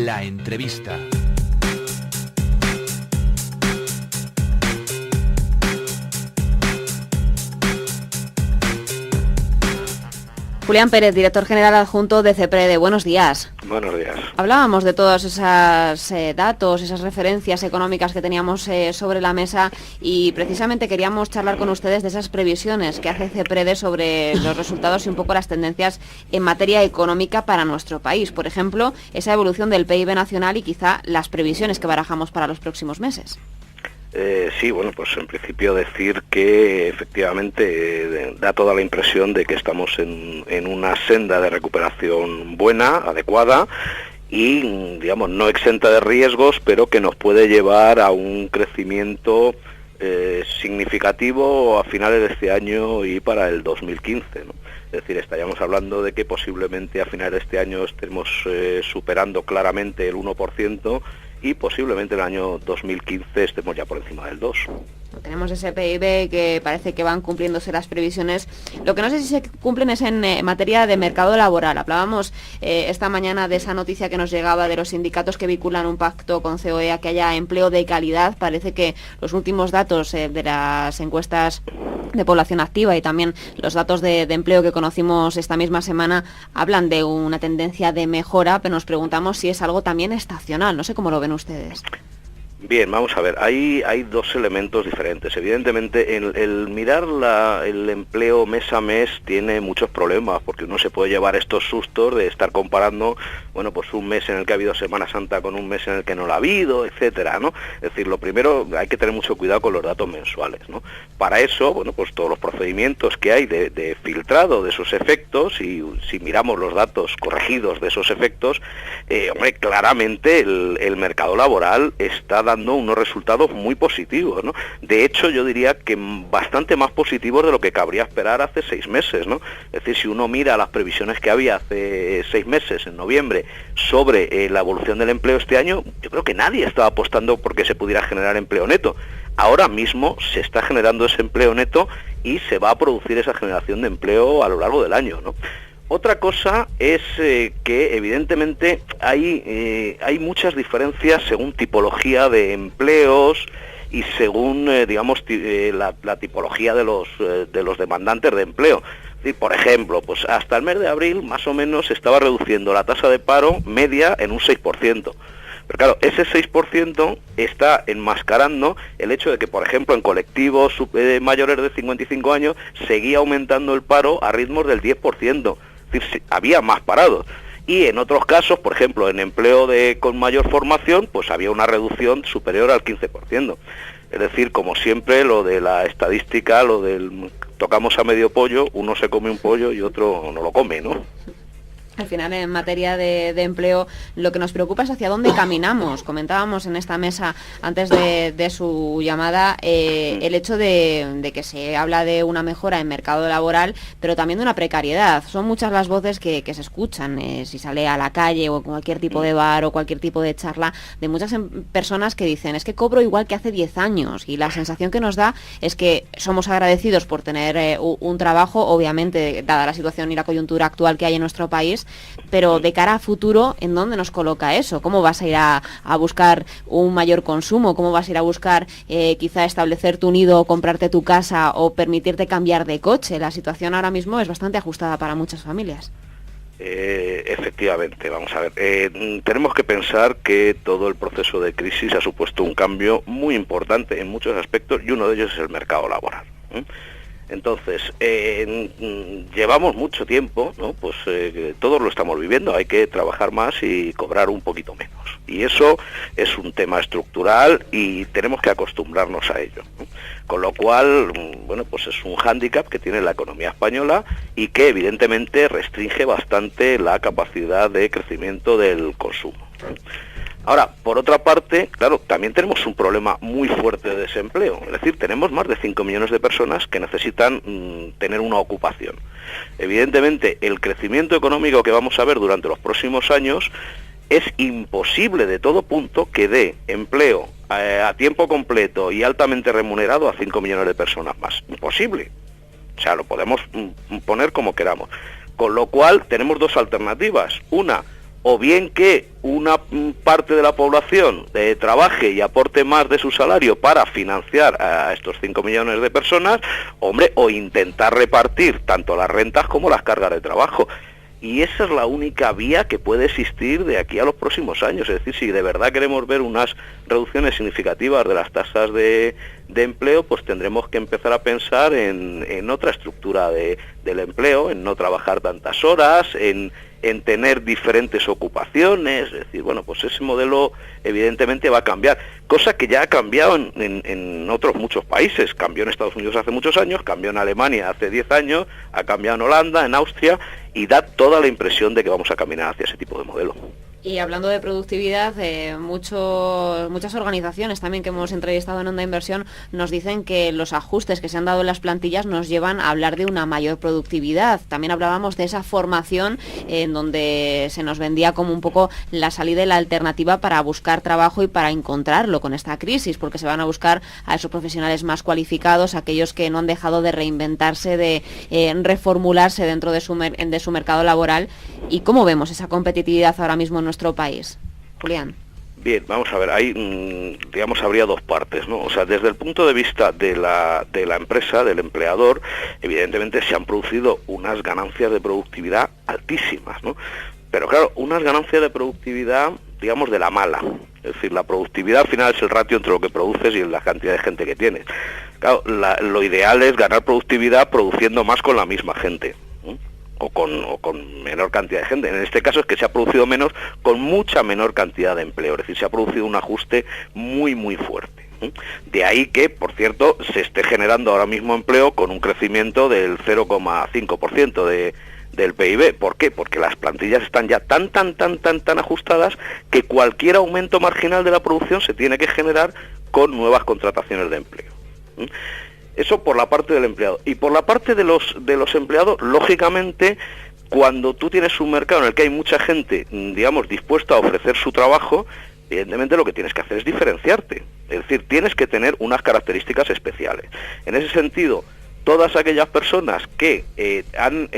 La entrevista. Julián Pérez, director general adjunto de CEPREDE. Buenos días. Buenos días. Hablábamos de todos esos datos, esas referencias económicas que teníamos sobre la mesa y precisamente queríamos charlar con ustedes de esas previsiones que hace CEPREDE sobre los resultados y un poco las tendencias en materia económica para nuestro país. Por ejemplo, esa evolución del PIB nacional y quizá las previsiones que barajamos para los próximos meses. Sí, bueno, pues en principio decir que efectivamente da toda la impresión de que estamos en una senda de recuperación buena, adecuada y, digamos, no exenta de riesgos, pero que nos puede llevar a un crecimiento significativo a finales de este año y para el 2015, ¿no? Es decir, estaríamos hablando de que posiblemente a finales de este año estemos superando claramente el 1%, y posiblemente en el año 2015 estemos ya por encima del 2%. Tenemos ese PIB que parece que van cumpliéndose las previsiones. Lo que no sé si se cumplen es en materia de mercado laboral. Hablábamos esta mañana de esa noticia que nos llegaba de los sindicatos que vinculan un pacto con COE a que haya empleo de calidad. Parece que los últimos datos de las encuestas de población activa y también los datos de empleo que conocimos esta misma semana hablan de una tendencia de mejora, pero nos preguntamos si es algo también estacional. No sé cómo lo ven ustedes. Bien, vamos a ver, hay dos elementos diferentes. Evidentemente, el mirar el empleo mes a mes tiene muchos problemas, porque uno se puede llevar estos sustos de estar comparando, bueno, pues un mes en el que ha habido Semana Santa con un mes en el que no lo ha habido, etcétera, ¿no? Es decir, lo primero, hay que tener mucho cuidado con los datos mensuales, ¿no? Para eso, bueno, pues todos los procedimientos que hay de filtrado de esos efectos, y si miramos los datos corregidos de esos efectos, hombre, claramente el mercado laboral está dando unos resultados muy positivos, ¿no? De hecho, yo diría que bastante más positivos de lo que cabría esperar hace 6 meses, ¿no? Es decir, si uno mira las previsiones que había hace 6 meses, en noviembre, sobre la evolución del empleo este año, yo creo que nadie estaba apostando porque se pudiera generar empleo neto. Ahora mismo se está generando ese empleo neto y se va a producir esa generación de empleo a lo largo del año, ¿no? Otra cosa es que evidentemente hay muchas diferencias según tipología de empleos y según, digamos, la tipología de los demandantes de empleo. Y, por ejemplo, pues hasta el mes de abril más o menos se estaba reduciendo la tasa de paro media en un 6%. Pero claro, ese 6% está enmascarando el hecho de que, por ejemplo, en colectivos mayores de 55 años seguía aumentando el paro a ritmos del 10%. Es decir, había más parados. Y en otros casos, por ejemplo, en empleo con mayor formación, pues había una reducción superior al 15%. Es decir, como siempre, lo de la estadística, lo del tocamos a medio pollo, uno se come un pollo y otro no lo come, ¿no? Al final, en materia de empleo, lo que nos preocupa es hacia dónde caminamos. Comentábamos en esta mesa, antes de su llamada, el hecho de que se habla de una mejora en mercado laboral, pero también de una precariedad. Son muchas las voces que se escuchan, si sale a la calle o cualquier tipo de bar o cualquier tipo de charla, de muchas personas que dicen, es que cobro igual que hace 10 años. Y la sensación que nos da es que somos agradecidos por tener un trabajo, obviamente, dada la situación y la coyuntura actual que hay en nuestro país, pero de cara a futuro, ¿en dónde nos coloca eso? ¿Cómo vas a ir a buscar un mayor consumo? ¿Cómo vas a ir a buscar quizá establecer tu nido, comprarte tu casa o permitirte cambiar de coche? La situación ahora mismo es bastante ajustada para muchas familias. Efectivamente, vamos a ver. Tenemos que pensar que todo el proceso de crisis ha supuesto un cambio muy importante en muchos aspectos y uno de ellos es el mercado laboral. Entonces, llevamos mucho tiempo, ¿no? Pues todos lo estamos viviendo, hay que trabajar más y cobrar un poquito menos. Y eso es un tema estructural y tenemos que acostumbrarnos a ello, ¿no? Con lo cual, bueno, pues es un hándicap que tiene la economía española y que evidentemente restringe bastante la capacidad de crecimiento del consumo. Ahora, por otra parte, claro, también tenemos un problema muy fuerte de desempleo. Es decir, tenemos más de 5 millones de personas que necesitan tener una ocupación. Evidentemente, el crecimiento económico que vamos a ver durante los próximos años es imposible de todo punto que dé empleo a tiempo completo y altamente remunerado a 5 millones de personas más. Imposible. O sea, lo podemos poner como queramos. Con lo cual, tenemos dos alternativas. Una, o bien que una parte de la población trabaje y aporte más de su salario para financiar a estos 5 millones de personas, hombre, o intentar repartir tanto las rentas como las cargas de trabajo. Y esa es la única vía que puede existir de aquí a los próximos años. Es decir, si de verdad queremos ver unas reducciones significativas de las tasas de empleo, pues tendremos que empezar a pensar en otra estructura del empleo, en no trabajar tantas horas, en tener diferentes ocupaciones. Es decir, bueno, pues ese modelo evidentemente va a cambiar, cosa que ya ha cambiado en otros muchos países. Cambió en Estados Unidos hace muchos años, cambió en Alemania hace 10 años, ha cambiado en Holanda, en Austria, y da toda la impresión de que vamos a caminar hacia ese tipo de modelo. Y hablando de productividad, muchas organizaciones también que hemos entrevistado en Onda Inversión nos dicen que los ajustes que se han dado en las plantillas nos llevan a hablar de una mayor productividad. También hablábamos de esa formación en donde se nos vendía como un poco la salida y la alternativa para buscar trabajo y para encontrarlo con esta crisis, porque se van a buscar a esos profesionales más cualificados, aquellos que no han dejado de reinventarse, de reformularse dentro de su mercado laboral. ¿Y cómo vemos esa competitividad ahora mismo en nuestro país? Julián. Bien, vamos a ver, ahí, digamos, habría dos partes, ¿no? O sea, desde el punto de vista de la empresa, del empleador, evidentemente se han producido unas ganancias de productividad altísimas, ¿no? Pero claro, unas ganancias de productividad, digamos, de la mala. Es decir, la productividad al final es el ratio entre lo que produces y la cantidad de gente que tienes. Claro, lo ideal es ganar productividad produciendo más con la misma gente, ¿no? O con menor cantidad de gente. En este caso es que se ha producido menos con mucha menor cantidad de empleo, es decir, se ha producido un ajuste muy muy fuerte. De ahí que, por cierto, se esté generando ahora mismo empleo con un crecimiento del 0,5% del PIB. ¿Por qué? Porque las plantillas están ya tan ajustadas que cualquier aumento marginal de la producción se tiene que generar con nuevas contrataciones de empleo. Eso por la parte del empleado. Y por la parte de los empleados, lógicamente, cuando tú tienes un mercado en el que hay mucha gente, digamos, dispuesta a ofrecer su trabajo, evidentemente lo que tienes que hacer es diferenciarte. Es decir, tienes que tener unas características especiales. En ese sentido, todas aquellas personas que han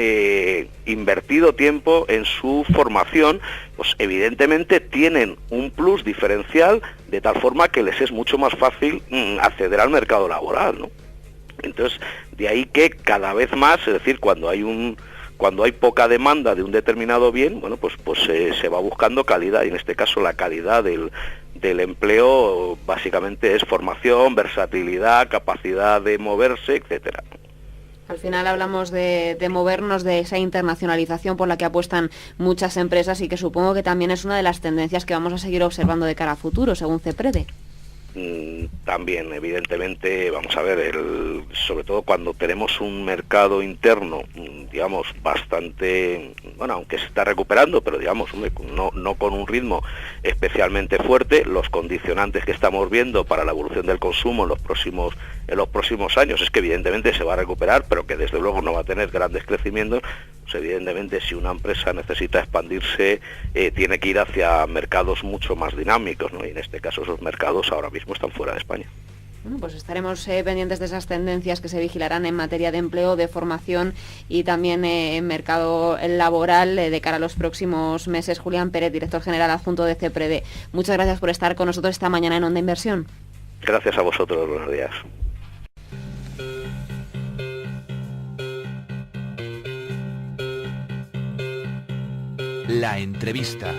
invertido tiempo en su formación, pues evidentemente tienen un plus diferencial, de tal forma que les es mucho más fácil acceder al mercado laboral, ¿no? Entonces, de ahí que cada vez más, es decir, cuando hay poca demanda de un determinado bien, bueno, pues se va buscando calidad, y en este caso la calidad del empleo básicamente es formación, versatilidad, capacidad de moverse, etcétera. Al final hablamos de movernos, de esa internacionalización por la que apuestan muchas empresas, y que supongo que también es una de las tendencias que vamos a seguir observando de cara a futuro, según CEPREDE. También, evidentemente, vamos a ver, sobre todo cuando tenemos un mercado interno, digamos, bastante, bueno, aunque se está recuperando, pero digamos, no con un ritmo especialmente fuerte, los condicionantes que estamos viendo para la evolución del consumo en los próximos años es que evidentemente se va a recuperar, pero que desde luego no va a tener grandes crecimientos. Pues evidentemente, si una empresa necesita expandirse, tiene que ir hacia mercados mucho más dinámicos, ¿no? Y en este caso esos mercados ahora mismo están fuera de España. Bueno, pues estaremos pendientes de esas tendencias que se vigilarán en materia de empleo, de formación y también en mercado laboral de cara a los próximos meses. Julián Pérez, director general adjunto de CEPREDE, muchas gracias por estar con nosotros esta mañana en Onda Inversión. Gracias a vosotros, buenos días. La entrevista.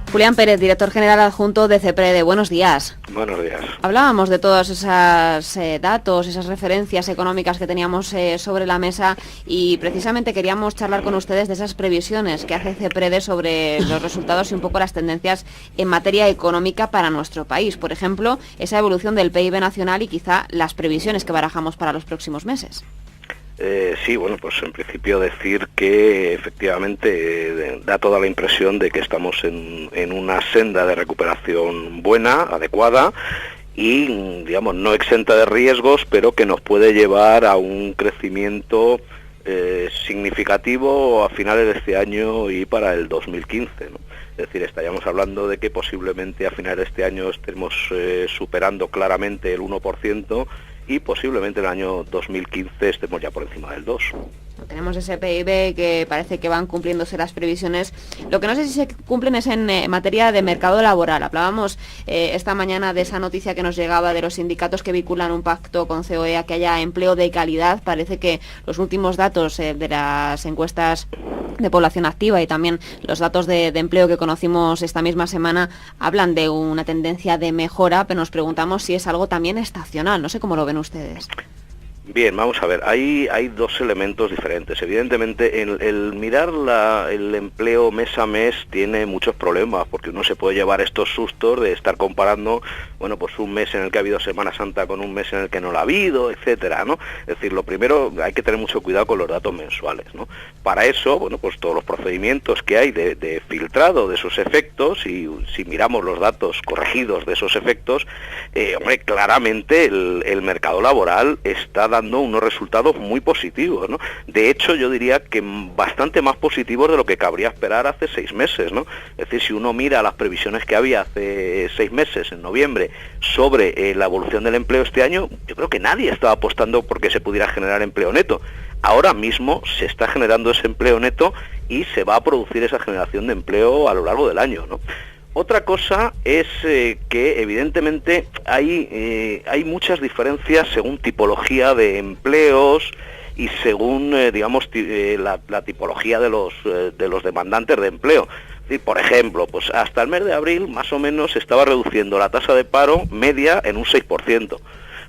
Julián Pérez, director general adjunto de CEPREDE, buenos días. Buenos días. Hablábamos de todos esos datos, esas referencias económicas que teníamos sobre la mesa, y precisamente queríamos charlar con ustedes de esas previsiones que hace CEPREDE sobre los resultados y un poco las tendencias en materia económica para nuestro país. Por ejemplo, esa evolución del PIB nacional y quizá las previsiones que barajamos para los próximos meses. Sí, bueno, pues en principio decir que efectivamente da toda la impresión de que estamos en una senda de recuperación buena, adecuada y, digamos, no exenta de riesgos, pero que nos puede llevar a un crecimiento significativo a finales de este año y para el 2015, ¿no? Es decir, estaríamos hablando de que posiblemente a finales de este año estemos superando claramente el 1% y posiblemente en el año 2015 estemos ya por encima del 2%. Tenemos ese PIB que parece que van cumpliéndose las previsiones. Lo que no sé si se cumplen es en materia de mercado laboral. Hablábamos esta mañana de esa noticia que nos llegaba de los sindicatos que vinculan un pacto con COE a que haya empleo de calidad. Parece que los últimos datos de las encuestas de población activa y también los datos de empleo que conocimos esta misma semana hablan de una tendencia de mejora, pero nos preguntamos si es algo también estacional. No sé cómo lo ven ustedes. Bien, vamos a ver, hay dos elementos diferentes. Evidentemente, el mirar el empleo mes a mes tiene muchos problemas, porque uno se puede llevar estos sustos de estar comparando, bueno, pues un mes en el que ha habido Semana Santa con un mes en el que no la ha habido, etcétera, ¿no? Es decir, lo primero, hay que tener mucho cuidado con los datos mensuales, ¿no? Para eso, bueno, pues todos los procedimientos que hay de filtrado de esos efectos, y si miramos los datos corregidos de esos efectos, hombre, claramente el mercado laboral está dando unos resultados muy positivos, ¿no? De hecho, yo diría que bastante más positivos de lo que cabría esperar hace 6 meses, ¿no? Es decir, si uno mira las previsiones que había hace 6 meses, en noviembre, sobre la evolución del empleo este año, yo creo que nadie estaba apostando porque se pudiera generar empleo neto. Ahora mismo se está generando ese empleo neto y se va a producir esa generación de empleo a lo largo del año, ¿no? Otra cosa es que evidentemente hay muchas diferencias según tipología de empleos y según, digamos, la tipología de los demandantes de empleo. Es decir, por ejemplo, pues hasta el mes de abril más o menos se estaba reduciendo la tasa de paro media en un 6%.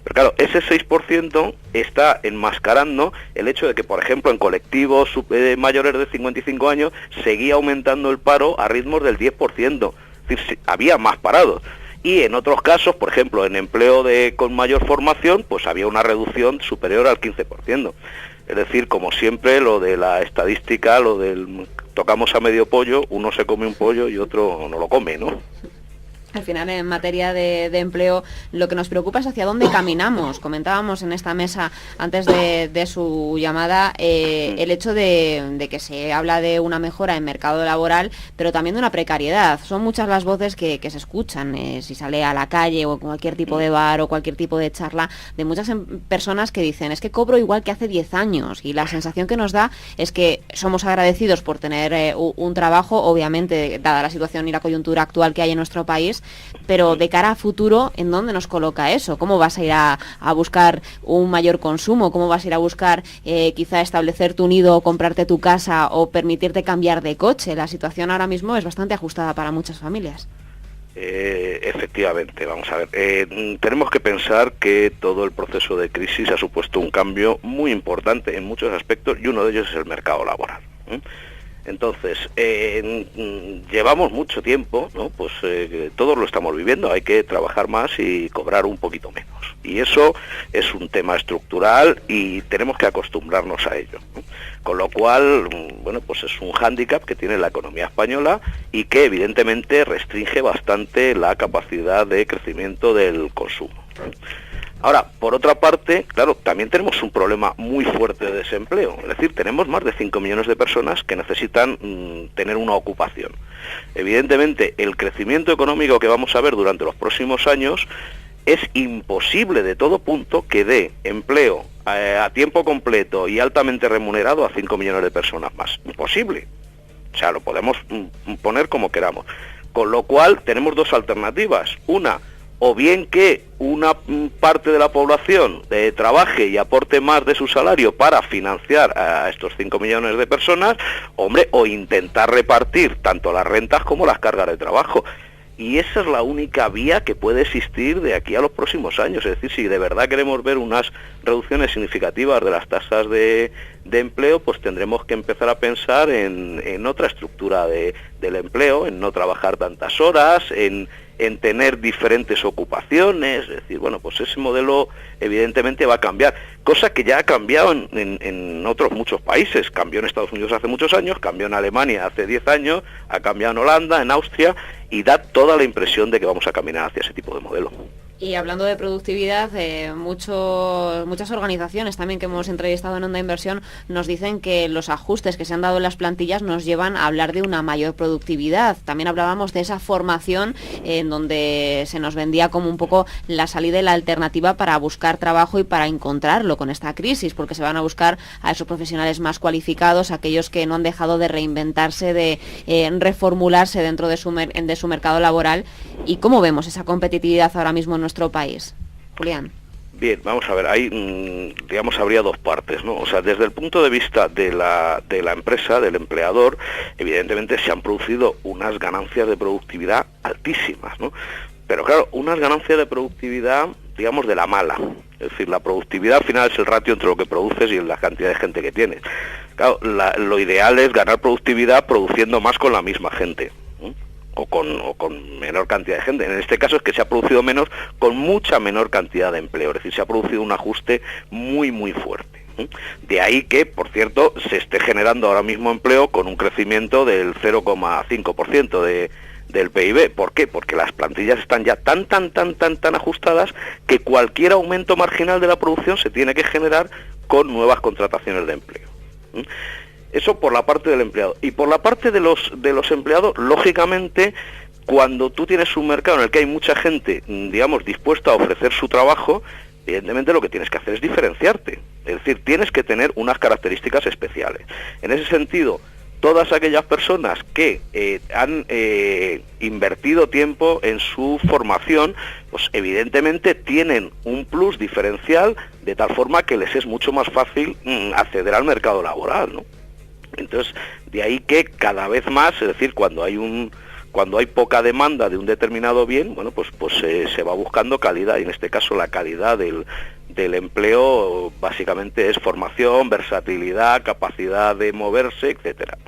Pero claro, ese 6% está enmascarando el hecho de que, por ejemplo, en colectivos mayores de 55 años seguía aumentando el paro a ritmos del 10%. Es decir, había más parados. Y en otros casos, por ejemplo, en empleo con mayor formación, pues había una reducción superior al 15%. Es decir, como siempre, lo de la estadística, lo del tocamos a medio pollo, uno se come un pollo y otro no lo come, ¿no? Al final, en materia de empleo, lo que nos preocupa es hacia dónde caminamos. Comentábamos en esta mesa, antes de su llamada, el hecho de que se habla de una mejora en mercado laboral, pero también de una precariedad. Son muchas las voces que se escuchan, si sale a la calle o en cualquier tipo de bar o cualquier tipo de charla, de muchas personas que dicen, es que cobro igual que hace 10 años. Y la sensación que nos da es que somos agradecidos por tener un trabajo, obviamente, dada la situación y la coyuntura actual que hay en nuestro país, pero de cara a futuro, ¿en dónde nos coloca eso? ¿Cómo vas a ir a buscar un mayor consumo? ¿Cómo vas a ir a buscar quizá establecer tu nido o comprarte tu casa o permitirte cambiar de coche? La situación ahora mismo es bastante ajustada para muchas familias. Efectivamente, vamos a ver, tenemos que pensar que todo el proceso de crisis ha supuesto un cambio muy importante en muchos aspectos y uno de ellos es el mercado laboral. Entonces, llevamos mucho tiempo, ¿no? Pues todos lo estamos viviendo, hay que trabajar más y cobrar un poquito menos. Y eso es un tema estructural y tenemos que acostumbrarnos a ello, ¿no? Con lo cual, bueno, pues es un hándicap que tiene la economía española y que evidentemente restringe bastante la capacidad de crecimiento del consumo. Ahora, por otra parte, claro, también tenemos un problema muy fuerte de desempleo. Es decir, tenemos más de 5 millones de personas que necesitan tener una ocupación. Evidentemente, el crecimiento económico que vamos a ver durante los próximos años es imposible de todo punto que dé empleo a tiempo completo y altamente remunerado a 5 millones de personas más. Imposible. O sea, lo podemos poner como queramos. Con lo cual, tenemos dos alternativas. Una, o bien que una parte de la población trabaje y aporte más de su salario para financiar a estos 5 millones de personas, hombre, o intentar repartir tanto las rentas como las cargas de trabajo. Y esa es la única vía que puede existir de aquí a los próximos años. Es decir, si de verdad queremos ver unas reducciones significativas de las tasas de empleo, pues tendremos que empezar a pensar en otra estructura del empleo, en no trabajar tantas horas, en tener diferentes ocupaciones. Es decir, bueno, pues ese modelo evidentemente va a cambiar, cosa que ya ha cambiado en otros muchos países. Cambió en Estados Unidos hace muchos años, cambió en Alemania hace 10 años, ha cambiado en Holanda, en Austria, y da toda la impresión de que vamos a caminar hacia ese tipo de modelo. Y hablando de productividad, muchas organizaciones también que hemos entrevistado en Onda Inversión nos dicen que los ajustes que se han dado en las plantillas nos llevan a hablar de una mayor productividad. También hablábamos de esa formación en donde se nos vendía como un poco la salida y la alternativa para buscar trabajo y para encontrarlo con esta crisis, porque se van a buscar a esos profesionales más cualificados, aquellos que no han dejado de reinventarse, de reformularse dentro de su mercado laboral. ¿Y cómo vemos esa competitividad ahora mismo en nuestro país? Julián. Bien, vamos a ver, ahí, digamos, habría dos partes, ¿no? O sea, desde el punto de vista de la empresa, del empleador, evidentemente se han producido unas ganancias de productividad altísimas, ¿no? Pero claro, unas ganancias de productividad, digamos, de la mala. Es decir, la productividad al final es el ratio entre lo que produces y la cantidad de gente que tienes. Claro, lo ideal es ganar productividad produciendo más con la misma gente. O con menor cantidad de gente. En este caso es que se ha producido menos con mucha menor cantidad de empleo, es decir, se ha producido un ajuste muy muy fuerte. De ahí que, por cierto, se esté generando ahora mismo empleo con un crecimiento del 0,5% del PIB. ¿Por qué? Porque las plantillas están ya tan ajustadas que cualquier aumento marginal de la producción se tiene que generar con nuevas contrataciones de empleo. Eso por la parte del empleado. Y por la parte de los empleados, lógicamente, cuando tú tienes un mercado en el que hay mucha gente, digamos, dispuesta a ofrecer su trabajo, evidentemente lo que tienes que hacer es diferenciarte. Es decir, tienes que tener unas características especiales. En ese sentido, todas aquellas personas que han invertido tiempo en su formación, pues evidentemente tienen un plus diferencial, de tal forma que les es mucho más fácil acceder al mercado laboral, ¿no? Entonces, de ahí que cada vez más, es decir, cuando hay poca demanda de un determinado bien, bueno, pues se va buscando calidad, y en este caso la calidad del empleo básicamente es formación, versatilidad, capacidad de moverse, etcétera.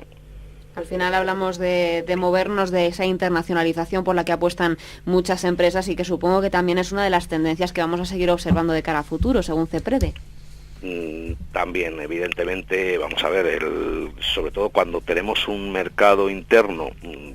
Al final hablamos de movernos, de esa internacionalización por la que apuestan muchas empresas y que supongo que también es una de las tendencias que vamos a seguir observando de cara a futuro, según CEPREDE. También, evidentemente, vamos a ver, sobre todo cuando tenemos un mercado interno,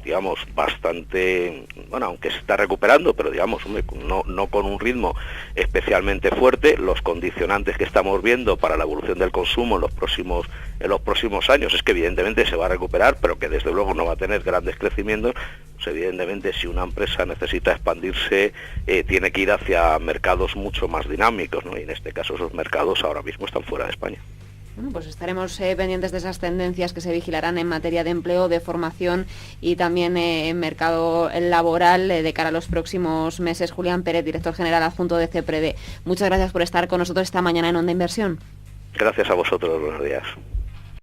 digamos, bastante, bueno, aunque se está recuperando, pero digamos, no con un ritmo especialmente fuerte, los condicionantes que estamos viendo para la evolución del consumo en los próximos años es que evidentemente se va a recuperar, pero que desde luego no va a tener grandes crecimientos. Pues evidentemente, si una empresa necesita expandirse, tiene que ir hacia mercados mucho más dinámicos, ¿no? Y en este caso esos mercados ahora mismo están fuera de España. Bueno, pues estaremos pendientes de esas tendencias que se vigilarán en materia de empleo, de formación y también en mercado laboral de cara a los próximos meses. Julián Pérez, director general adjunto de CEPREDE. Muchas gracias por estar con nosotros esta mañana en Onda Inversión. Gracias a vosotros, buenos días.